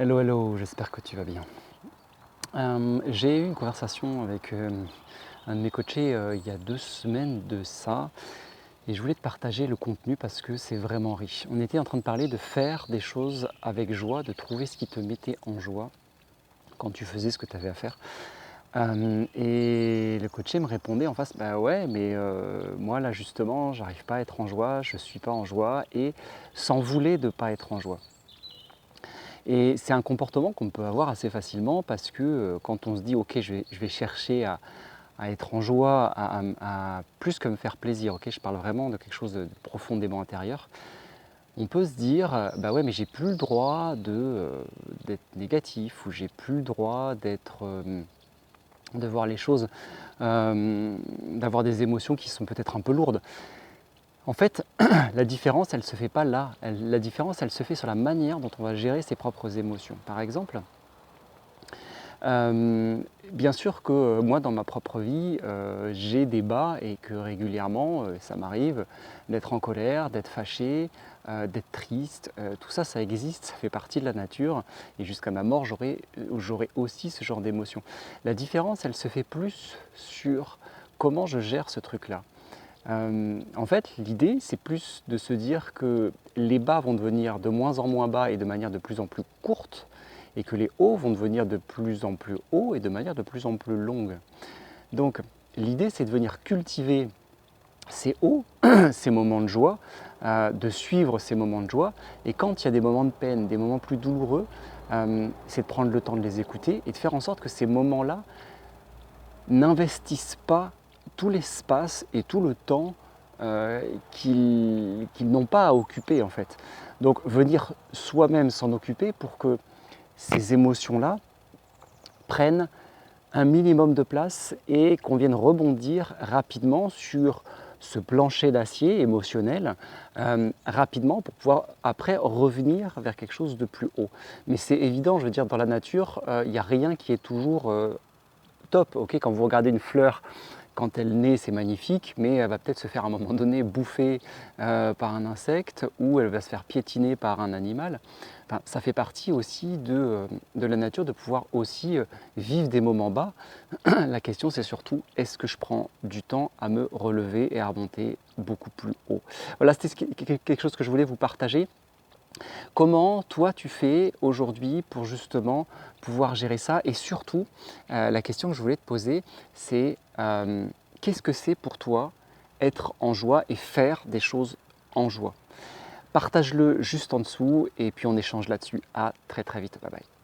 Hello, hello, j'espère que tu vas bien. J'ai eu une conversation avec un de mes coachés il y a 2 semaines de ça et je voulais te partager le contenu parce que c'est vraiment riche. On était en train de parler de faire des choses avec joie, de trouver ce qui te mettait en joie quand tu faisais ce que tu avais à faire. Et le coaché me répondait en face, bah ouais, mais moi là justement, j'arrive pas à être en joie, je suis pas en joie et s'en voulait de pas être en joie. Et c'est un comportement qu'on peut avoir assez facilement parce que quand on se dit ok je vais chercher à être en joie, à plus que me faire plaisir, ok, je parle vraiment de quelque chose de profondément intérieur, on peut se dire bah ouais mais j'ai plus le droit d'être négatif ou j'ai plus le droit de voir les choses, d'avoir des émotions qui sont peut-être un peu lourdes. En fait, la différence, elle ne se fait pas là. La différence, elle se fait sur la manière dont on va gérer ses propres émotions. Par exemple, bien sûr que moi, dans ma propre vie, j'ai des bas et que régulièrement, ça m'arrive d'être en colère, d'être fâché, d'être triste. Tout ça, ça existe, ça fait partie de la nature. Et jusqu'à ma mort, j'aurai aussi ce genre d'émotions. La différence, elle se fait plus sur comment je gère ce truc-là. En fait, l'idée, c'est plus de se dire que les bas vont devenir de moins en moins bas et de manière de plus en plus courte, et que les hauts vont devenir de plus en plus hauts et de manière de plus en plus longue. Donc, l'idée, c'est de venir cultiver ces hauts, ces moments de joie, de suivre ces moments de joie, et quand il y a des moments de peine, des moments plus douloureux, c'est de prendre le temps de les écouter et de faire en sorte que ces moments-là n'investissent pas tout l'espace et tout le temps qu'ils n'ont pas à occuper en fait. Donc venir soi-même s'en occuper pour que ces émotions-là prennent un minimum de place et qu'on vienne rebondir rapidement sur ce plancher d'acier émotionnel, rapidement pour pouvoir après revenir vers quelque chose de plus haut. Mais c'est évident, je veux dire, dans la nature, il n'y a rien qui est toujours top. Okay, quand vous regardez une fleur, quand elle naît, c'est magnifique, mais elle va peut-être se faire à un moment donné bouffer par un insecte ou elle va se faire piétiner par un animal. Enfin, ça fait partie aussi de la nature de pouvoir aussi vivre des moments bas. La question, c'est surtout, est-ce que je prends du temps à me relever et à remonter beaucoup plus haut? Voilà, c'était quelque chose que je voulais vous partager. Comment toi tu fais aujourd'hui pour justement pouvoir gérer ça? Et surtout, la question que je voulais te poser, c'est qu'est-ce que c'est pour toi être en joie et faire des choses en joie? Partage-le juste en dessous et puis on échange là-dessus. À très très vite. Bye bye.